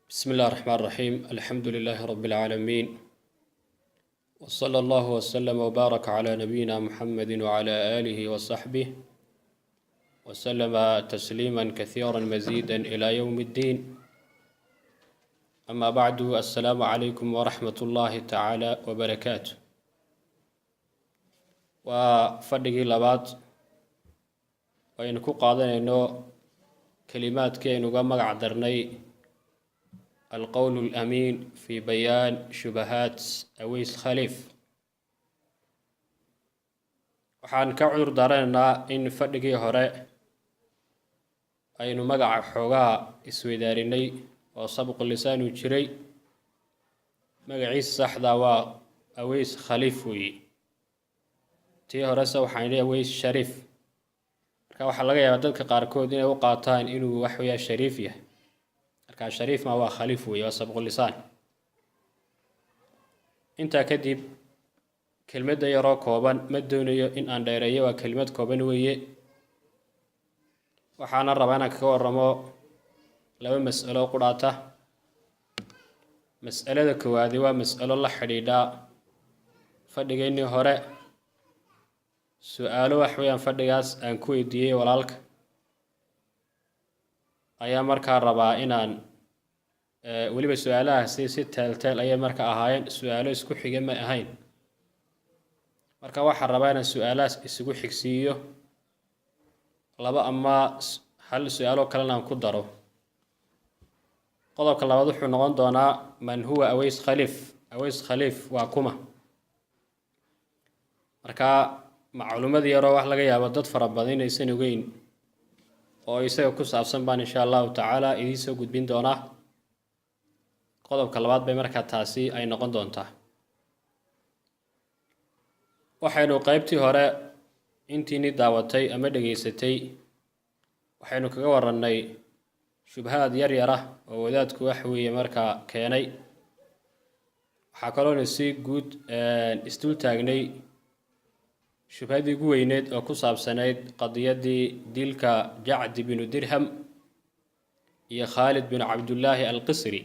بسم الله الرحمن الرحيم. الحمد لله رب العالمين، وصلى الله وسلم وبارك على نبينا محمد وعلى آله وصحبه وسلم تسليما كثيرا مزيدا إلى يوم الدين. أما بعد، السلام عليكم ورحمة الله تعالى وبركاته. وفرقي لبات وإن قادنا إنه كلمات كأنه جمع عذرني القول الأمين في بيان شبهات أويس خليف. waxaan ka cudur dareennaa in fadhigii hore aynu magaca xoogaa isweydaarinay oo sabqu lisaan uu jiray. magaciisa saxda waa Aweys Khaliif weeye. tii horese waxaan idhi Aweys Shariif. marka waxaa laga yaabaa dadka qaarkood inay u qaataan inuu wax weeyaa shariif yahay. marka shariif ma waa khaliif weeye, waa sabqu lisaan. intaa kadib kelmadda yaroo kooban ma doonayo in aan dheereeyo, waa kelmad kooban weeye. waxaana rabaa inaan kaga warramo laba mas'alo qudhaata. mas'alada koowaadi waa mas'alo la xidhiidha fadhigeennii hore. su-aalo wax weeyaan fadhigaas aan ku weydiiyey walaalka ayaa markaa rabaa inaan weliba su-aalahaasi si teelteel ayay marka ahaayeen, su-aalo isku xiga ma ahayn. marka waxaan rabaa inaan su-aalahaas isugu xigsiiyo laba ama hal su-aalo kalena aan ku daro. qodobka labaad wuxuu noqon doonaa man huwa Aweys Khaliif. Aweys Khaliif waa kuma? marka macluumaad yaroo wax laga yaabo dad fara badan inaysan ogeyn oo isaga ku saabsan baan insha allahu tacaala idiin soo gudbin doonaa. qodobka labaad bay markaa taasi ay noqon doontaa. waxaynu qaybtii hore intiini daawatay ama dhegaysatay waxaynu kaga warannay shubhaad yar ah oo wadaadku wax weeye markaa keenay. waxaa kaloona si guud isdul taagnay shubhadii ugu weyneed oo ku saabsanayd qadiyaddii dilka Jacd binu Dirham iyo Khaalid bin Cabdullaahi Alqisri.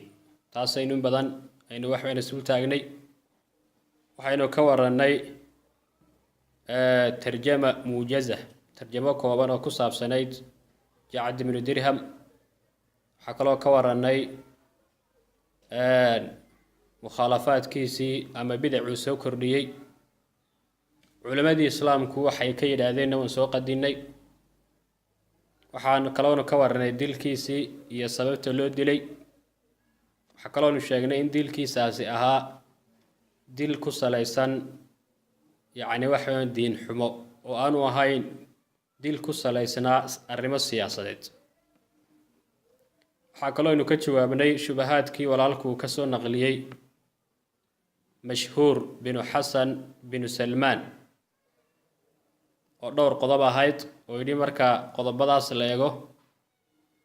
taasaynu in badan aynu wax weyn isdul taagnay. waxaynu ka warannay tarjama muujaza, tarjamo kooban oo ku saabsanayd Jacd binu Dirham. waxaa kaloo ka warannay mukhaalafaadkiisii ama bidacuu soo kordhiyey. culammadii islaamku waxay ka yidhaahdeenna waan soo qadinnay. waxaan kaloonu ka warannay dilkiisii iyo sababta loo dilay. waxaa kaloonu sheegnay in dilkiisaasi ahaa dil ku salaysan yacni wax weeyaan diin xumo oo aanu ahayn dil ku salaysnaa arrimo siyaasadeed. waxaa kalooynu ka jawaabnay shubahaadkii walaalkuu ka soo naqliyey Mashhuur binu Xasan binu Salmaan oo dhowr qodob ahayd oo yidhi marka qodobadaas la eego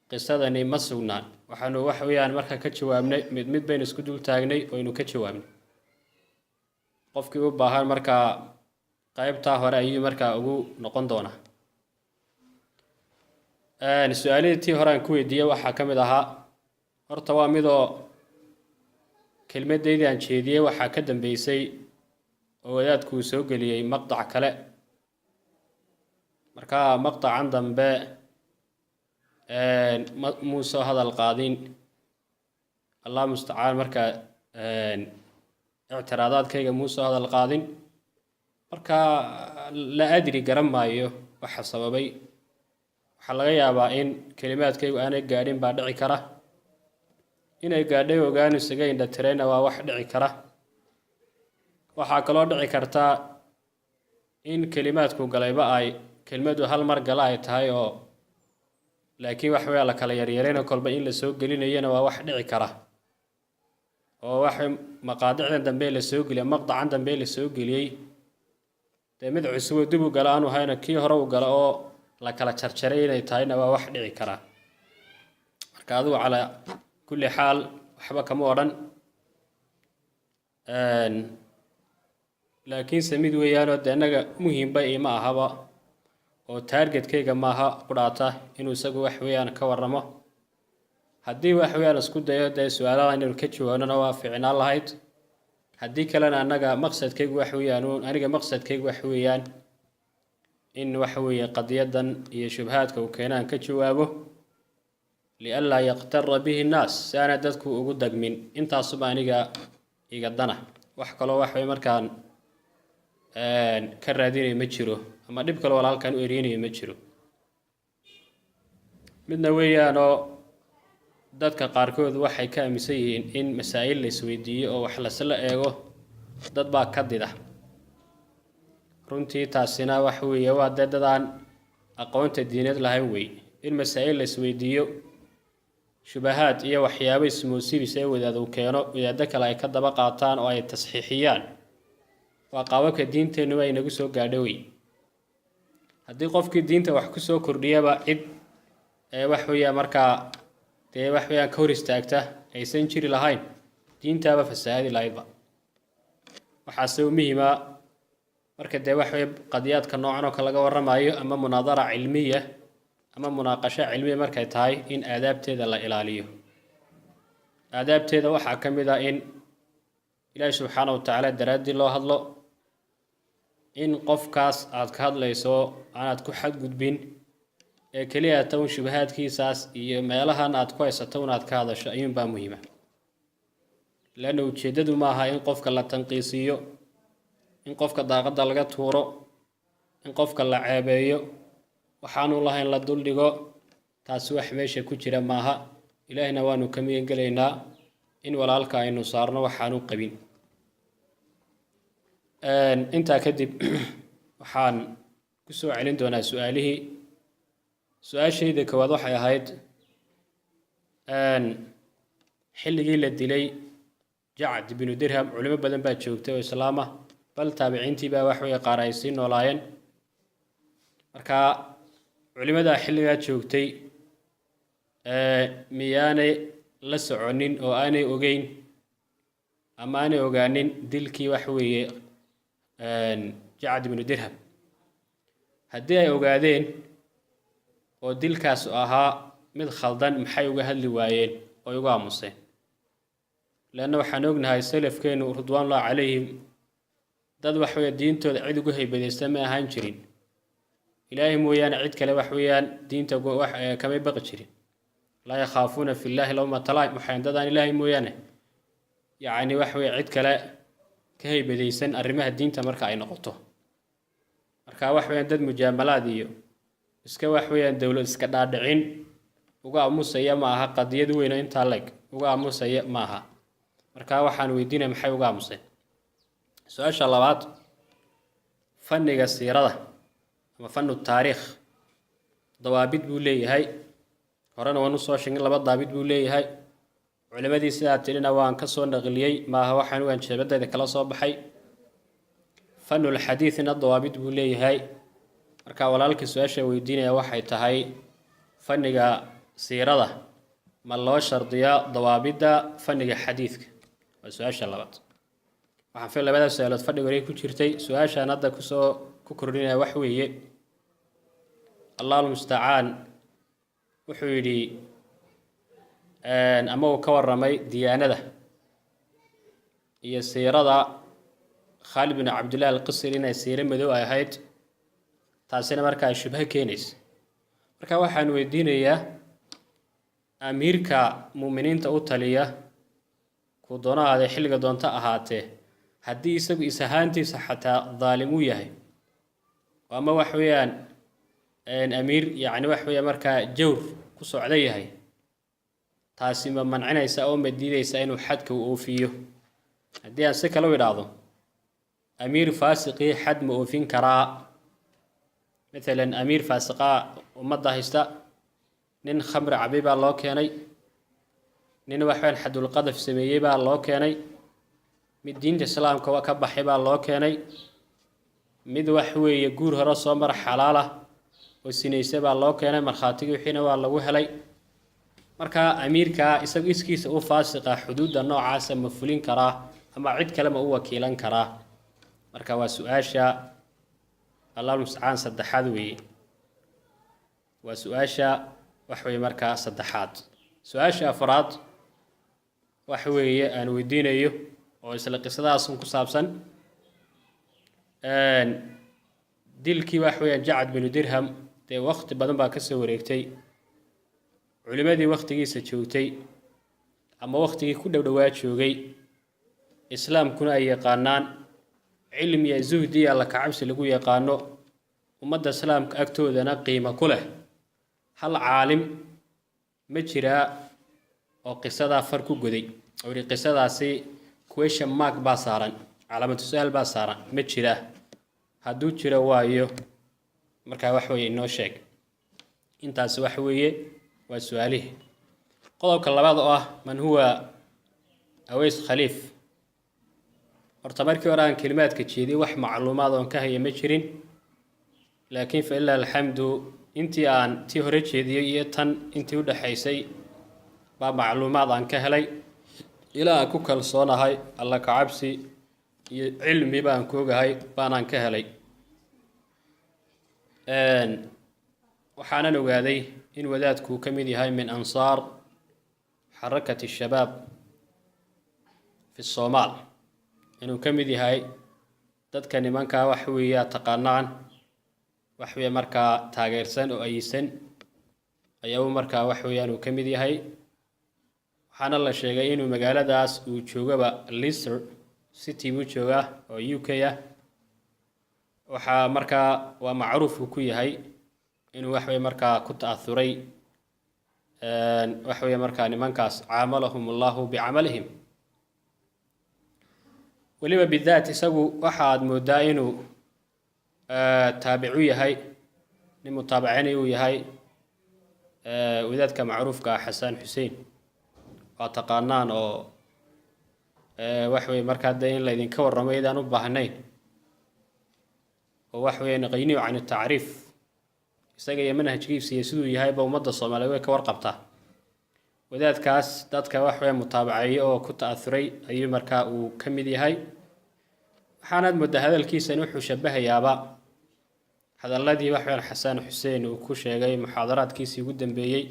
qisadani ma sugnaan. waxaanu wax weeyaan marka ka jawaabnay mid baynu isku dul taagnay oo aynu ka jawaabnay. qofkii u baahan markaa qaybtaa hore ayuu markaa ugu noqon doonaa. su-aalihii tii hore aan ku weydiiyey waxaa ka mid ahaa, horta waa midoo kelmadaydii aan jeediyey waxaa ka dambeysay oo wadaadku uu soo geliyey maqtac kale. marka maqtacan dambe muu soo hadal qaadin, allah mustacaan. marka ictiraadaadkayga muu soo hadal qaadin. marka la adri garan maayo waxa sababay. waxaa laga yaabaa in kelimaadkaygu aanay gaadhin baa dhici kara. inay gaadhay ogaanu isaga indhatirayna waa wax dhici kara. waxaa kaloo dhici karta in kelimaadku galayba ay kelmadu hal mar gala ay tahay oo laakiin wax weeyaa la kala yaryarayna kolba in la soo gelinayana waa wax dhici kara. oo wax maqaadicdan dambe la soo geliyay, maqdacan dambe la soo geliyey dee mid cusub dib u gala aanu hayna kii hore u gala oo la kala jarjaray inay tahayna waa wax dhici kara. marka adigu calaa kulli xaal waxba kama odhan. laakiinse mid weeyaanoo dee innaga muhiimba ima ahaba oo taargetkayga maaha qudhaata inuu isagu wax weeyaan ka warramo. haddii wax weeyaan isku dayo dee su-aalaha inaynu ka jawaabnona waa fiicnaan lahayd haddii kalena maqsadkaygu wax weeyaan aniga maqsadkaygu wax weeyaan in waxa weeye qadiyadan iyo shubhaadka uu keenaan ka jawaabo lianlaa yaqtara bihi nnaas si aana dadku ugu dagmin intaasuba aniga iga dana wax kaloo wax way markaan ka raadinayo ma jiro ama dhib kaloo walaalkan u ereynayo ma jiro midna weeyaanoo dadka qaarkood waxay ka aaminsan yihiin in masaa'il la isweydiiyo oo wax lasla eego dad baa ka dida runtii taasina wax weeye waa dee dadaan aqoonta diineed lahayn wey in masaa'il la isweydiiyo shubahaad iyo waxyaabo ismoosibis ee wadaad uu keeno wadaado kale ay ka daba qaataan oo ay tasxiixiyaan waa qaababka diinteennu ay nagu soo gaadho wey haddii qofkii diinta wax ku soo kordhiyaba cid wax weeyaan markaa dee wax weeyaan ka hor istaagta aysan jiri lahayn diintaaba fasahaadi lahaydba waxaase u muhiima marka dee wax weeye qadiyaadka noocan oo kale laga warramayo ama munaadara cilmiya ama munaaqasho cilmiya markay tahay in aadaabteeda la ilaaliyo aadaabteeda waxaa ka mid ah in ilaahi subxaana wa tacaala daraaddii loo hadlo in qofkaas aad ka hadlayso aanaad ku xadgudbin ee keliya town shubahaadkiisaas iyo meelahan aad ku haysato inaad ka hadasho ayuunbaa muhiima leanna ujeeddadu ma aha in qofka la tanqiisiiyo in qofka daaqadda laga tuuro in qofka la ceebeeyo waxaanu lahayn la duldhigo taasi wax meesha ku jira maaha ilaahina waanu ka migan gelaynaa in walaalka aynu saarno waxaanu qabin intaa kadib waxaan ku soo celin doonaa su-aalihii su-aashayda koowaad waxay ahayd xilligii la dilay jacd binu dirham culimo badan baa joogtay oo islaam ah bal taabiciintii baa wax weeye qaar ay sii noolaayeen marka culimadaa xilligaa joogtay miyaanay la soconin oo aanay ogeyn ama aanay ogaanin dilkii wax weeye jacd binu dirham haddii ay ogaadeen oo dilkaas ahaa mid khaldan maxay uga hadli waayeen oo uga aamuseen leanna waxaan ognahay salafkeenu ridwaanullahi calayhim dad wax weeye diintooda cid ugu haybadaysta ma ahaan jirin ilaahay mooyaane cid kale wax weeyaan diinta kamay baqi jirin laa yakhaafuuna fi llaahi lawmata laa'im waxaan dadaan ilaahay mooyaane yacni wax weeye cid kale ka haybadaysan arrimaha diinta marka ay noqoto marka wax weeyaan dad mujaamalaad iyo iska wax weeyaan dowlad iska dhaadhicin uga aamusaya ma aha qadiyad weyn oo intaa leeg uga aamusaya ma aha marka waxaan weydiinaya maxay uga aamuseen su-aasha labaad fanniga siirada ama fanu taariikh dawaabid buu leeyahay horena waan usoo sheegin laba daabid buu leeyahay culimadii sidaa tirina waan ka soo naqliyey maaha waxaan ugaan jeebadayda kala soo baxay fanul xadiidina dawaabid buu leeyahay marka walaalkii su-aasha weydiinaya waxay tahay fanniga siirada ma loo shardiyaa dawaabidda fanniga xadiidka waa su-aasha labaad waxaan fil labada su-aalood fadhiga hore ku jirtay su-aashaan hadda ku kordhinaya wax weeye allah almustacaan wuxuu yidhi ama uu ka warramay diyaanada iyo siirada khaalid bin cabdillahi alqisri inay siiro madow ay ahayd taasina markaa shubho keenaysa marka waxaan weydiinayaa amiirka muuminiinta u taliya kuu doono ahaadee xilliga doonto ahaatee haddii isagu is ahaantiisa xataa daalim u yahay ama wax weeyaan amiir yacni wax weeyaan markaa jawr ku socda yahay taasi ma mancinaysa oo ma diidaysa inuu xadka u oofiyo haddii aan si kale u idhaahdo amiir faasiqii xad ma oofin karaa maalan amiir faasiqaa ummadda haysta nin khamri cabi baa loo keenay nin waxwaan xadulqadaf sameeyey baa loo keenay mid diinta islaamka ka baxay baa loo keenay mid wax weeye guur hore soo mara xalaal ah oo sinaysa baa loo keenay markhaatigii wixiina waa lagu helay marka amiirka isagu iskiisa u faasiqa xuduudda noocaasa ma fulin karaa ama cid kale ma u wakiilan karaa marka waa su-aasha allah mustacaan saddexaad weeye waa su-aasha wax weeye markaa saddexaad su-aasha afraad waxa weeye aan weydiinayo oo isla qisadaasun ku saabsan dilkii waxa weeyaan Jacad binu Dirham dee waqti badan baa ka soo wareegtay culimadii waqtigiisa joogtay ama waqtigii ku dhowdhowaa joogay islaamkuna ay yaqaanaan cilmi iyo zuhdi iyo alla kacabsi lagu yaqaano ummadda islaamka agtoodana qiimo ku leh hal caalim ma jiraa oo qisadaa far ku goday oo yidhi qisadaasi question mark baa saaran calaamatu su-aal baa saaran ma jiraa hadduu jiro waayo markaa wax weeye inoo sheeg intaasi waxa weeye waa su-aalihii qodobka labaad oo ah man huwa Aways Khaliif horta markii hore aan kelimaadka jeediyey wax macluumaad oon ka haya ma jirin laakiin fa ilaa alxamdu intii aan tii hore jeediyey iyo tan intii u dhaxaysay baa macluumaad aan ka helay ilaa aan ku kalsoonahay alla ka cabsi iyo cilmi baan ku ogahay baanaan ka helay waxaanan ogaaday in wadaadku ka mid yahay min ansaar xarakati shabaab fi Soomaal inuu ka mid yahay dadka nimankaa wax weeya taqaanaan wax weeya markaa taageersan oo aysan ayaa markaa wax weeyaan uu ka mid yahay waxaana la sheegay inuu magaaladaas uu joogaba Leicester City buu joogaa oo UK ah waxaa markaa waa macruuf ku yahay inuu wax weeya markaa ku ta'athuray wax weeya markaa nimankaas caamalahum Allahu bicamalihim waliba bidaat isagu waxaad moodaa inuu taabicu yahay nin mutaabacin uu yahay wadaadka macruufka Xasan Xuseen waa taqaanaan oo wax weey markaa in la idin ka warramo idaan u baahnayn oo wax weey naqayniyo can taariif isaga iyo manhajkiisa iyo siduu yahay ba ummadda Soomaaliyeed way ka warqabtaa wadaadkaas dadka wax weey mutaabacay oo ku ta'athuray ayuu markaa uu ka mid yahay waxaanad muddo hadalkiisa wuxuu shabahayaaba hadalladii wax weyn Xasan Xuseen uu ku sheegay muxaadaraadkiisii ugu dambeeyay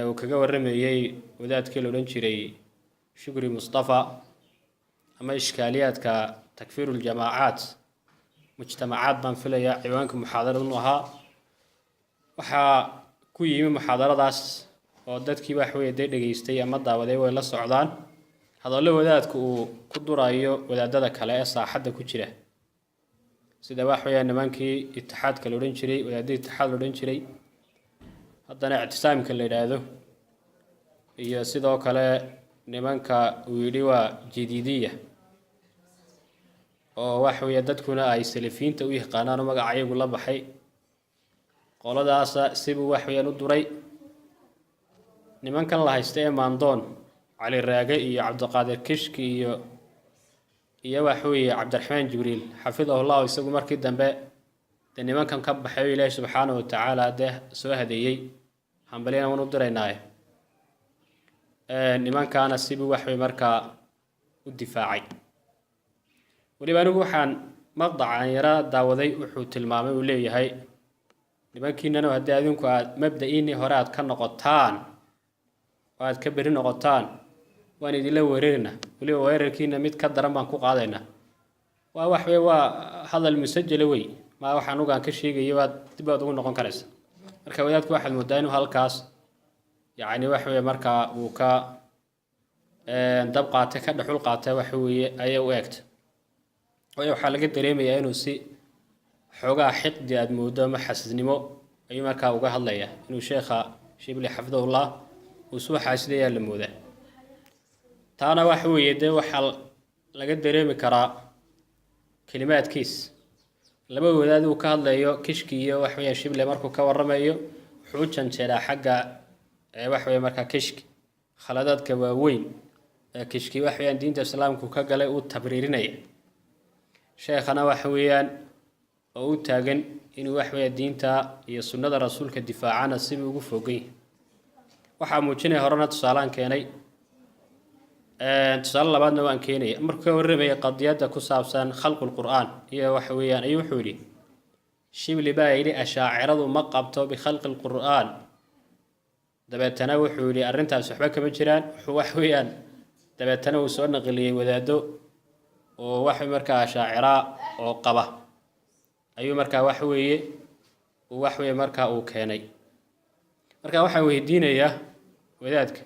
uu kaga waramayay wadaadkii la oran jiray Shukri Mustafa ama ishkaaliyaadka takfiirul jamaacaat mujtamacaad baan filaya ciwaanka muxaadaradu ahaa waxaa ku yimi muxaadaradaas oo dadkii wax weey dhageystay ama daawaday way la socdaan hadallo wadaadku uu ku durayo wadaadada kale ee saaxadda ku jira sida wax weeyaan nimankii ittixaadka la oran jiray wadaadada ittixaad la oran jiray haddana ictisaamka la yiraahdo iyo sidoo kale nimanka uu yidhi waa jadiidiya oo wax weeye dadkuna ay salafiinta u yaqaanaan magacayagu la baxay qoladaas sibuu wax weeyaan u duray nimankan la haysta ee maandoon cali raage iyo cabdiqaadir kishki iyo wax weeye cabdiraxmaan jibriil xafidahullah isagu markii dambe nimankan ka baxay Ilaahay subxaanahu wa ta'ala soo hadeeyay hambaliyana uu diraynaa nimankaana sibuu wax weey markaa u difaacay waliba anigu waxaan maqdacaan yara daawaday wuxuu tilmaamay uu leeyahay nimankiinana haddii adinku aad mabda'iini hore aad ka noqotaan oo aad ka beri noqotaan waan idinla weerarina waliba weerarkiina mid ka daran baan ku qaadaynaa waa wax weey waa hadal musajjal weey ma waxaan ugaan ka sheegay waa dib aad ugu noqon karaysa marka wadaadku waxaad moodaa inuu halkaas yaani wax weey markaa uu ka dab qaatay ka dhaxul qaatay wax weey ayay u eegtay waxaa laga dareemayaa inuu si xoogaa xiqdi aad moodo ama xasisnimo ayuu markaa uga hadlayaa inuu sheekha Shibli xafidahullah uu soo xaasidayaa la moodaa taana wax weeye de waxa laga dareemi karaa kalimaadkiis laba wadaad uu ka hadlayo kishki iyo wax weeye Shibli markuu ka waramayo wuxuu janjeeraa xagga wax weeye markaa kishki khaladadka waaweyn kishki wax weeye diinta islaamku ka galay uu tabriirinaya sheekhana wax weeyaan oo u taagan inuu wax weeye diinta iyo sunnada rasuulka difaacana si ugu fogay waxa muujinay horena tusaalaan keenay tusaale labaadna waan keenay markuu warramay qadiyada ku saabsan khalqul qur'aan iyo wax weeyaan ayuu wuxuu yiri Shibli baa yiri ashaaciradu ma qabto bi khalqil qur'aan dabeetana wuxuu yidhi arrintaas waxba kama jiraan wax weeyaan dabeetana uu soo naqliyey wadaado oo wax markaa shaacira oo qaba ayuu markaa wax weeye markaa uu keenay marka waxaan weydiinayaa wadaadka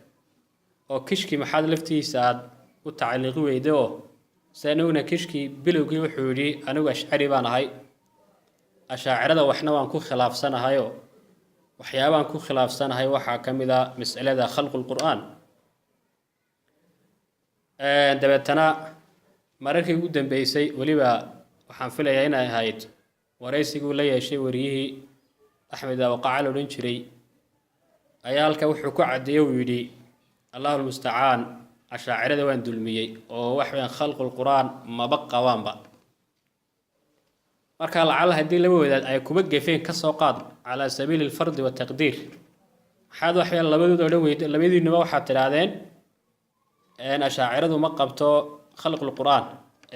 oo kishki maxaad laftiisa aad u tacliiqi weyday oo sanawna kishki bilowgii wuxuu yidhi anigu ashcari baan ahay ashaacirada waxna waan ku khilaafsanahayo waxyaabaan ku khilaafsanahay waxaa ka mid ah mas'alada khalqul qur'aan dabeetana mararkii ugu dambeysay weliba waxaan filayaa inay ahayd waraysiguu la yeeshay wariyihii axmed awqacal odhan jiray ayaa halka wuxuu ku caddeeyey uu yidhi allahu lmustacaan ashaacirada waan dulmiyey oo wax weeyaan khalqul qur'aan maba qabaanba marka lacala haddii laba wadaad ay kuma gefeen ka soo qaad calaa sabiili alfardi wataqdiir maxaad wax weeyaan labadooda odhan weyda labadiinuba waxaad tidhaahdeen ashaaciradu ma qabto khalqul qur'aan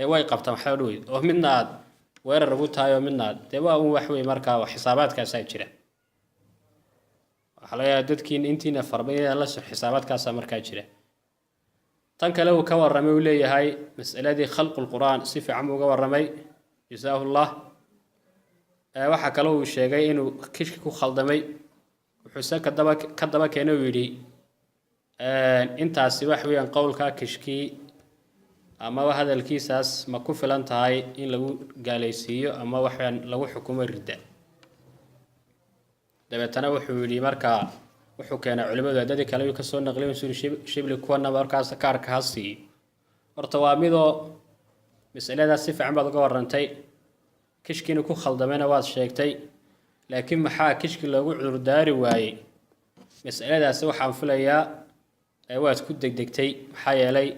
ee way qabtaan waxaa odhan weyda oo midna aad weerar ugu tahay oo midna aad dee waa un wax weeye markaa xisaabaadkaasaa jira waxaa laga yaabaa dadkiin intiina farbadan la soo xisaabaadkaasaa markaa jira tan kale uu ka warramay uu leeyahay mas'aladii khalqul qur'aan si fiican buu uga warramay jazaahu llah waxaa kale uu sheegay inuu kishki ku khaldamay wuxuuse ka daba keenay uu yidhi intaasi wax weeyaan qowlkaa kishkii amaba hadalkiisaas ma ku filan tahay in lagu gaalaysiiyo ama waxaan lagu xukumo ridda dabeetana wuxuu yidhi markaa wuxuu keenay culimadu dadii kale uu ka soo naqliyay suri shibli kuwana markaas kaarka ha siiyo horta waa midoo mas'aladaas si fiican baad uga warrantay kishkiina ku khaldamayna waad sheegtay laakiin maxaa kishki loogu cudurdaari waayey mas'aladaasi waxaan filayaa waad ku degdegtay maxaa yeelay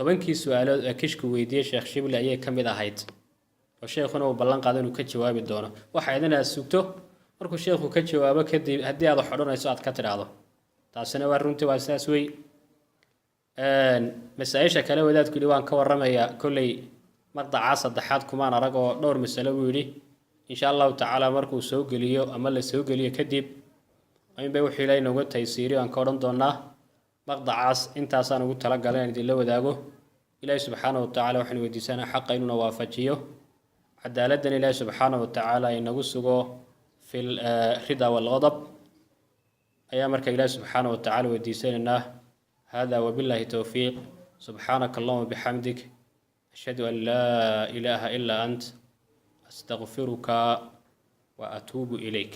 10kii su'aalood ee kishku weydiiyey sheekh shibli ayay ka mid ahayd oo sheekhuna uu ballan qaaday inuu ka jawaabi doono waxa idin aad sugto markuu sheekhu ka jawaabo kadib haddii aad wax odhanayso aad ka tidhaahdo taasina waa runtii waa sidaas wey masaa-isha kale wadaadku yidhi waan ka warramayaa kolley maqdacaa saddexaad kumaan arag oo dhowr masalo buu yidhi insha allahu tacaala markuu soo geliyo ama la soo geliyo kadib inbay wuxuu ilaahay nooga taysiiriyo aan ka odhan doonaa maqdacaas intaasaan ugu talagalay inaan idinla wadaago ilaahay subxaanahu watacaala waxaan weydiisanaa xaqa inuuna waafajiyo cadaaladdan ilaahay subxaanahu watacaala inagu sugo fi rida walqadab ayaa marka ilaahay subxaanahu watacaala weydiisanaynaa hada wabillahi towfiiq subxaanaka allahuma bixamdik ashhadu an laa ilaaha ilaa ant astaqfiruka wa atuubu ilayk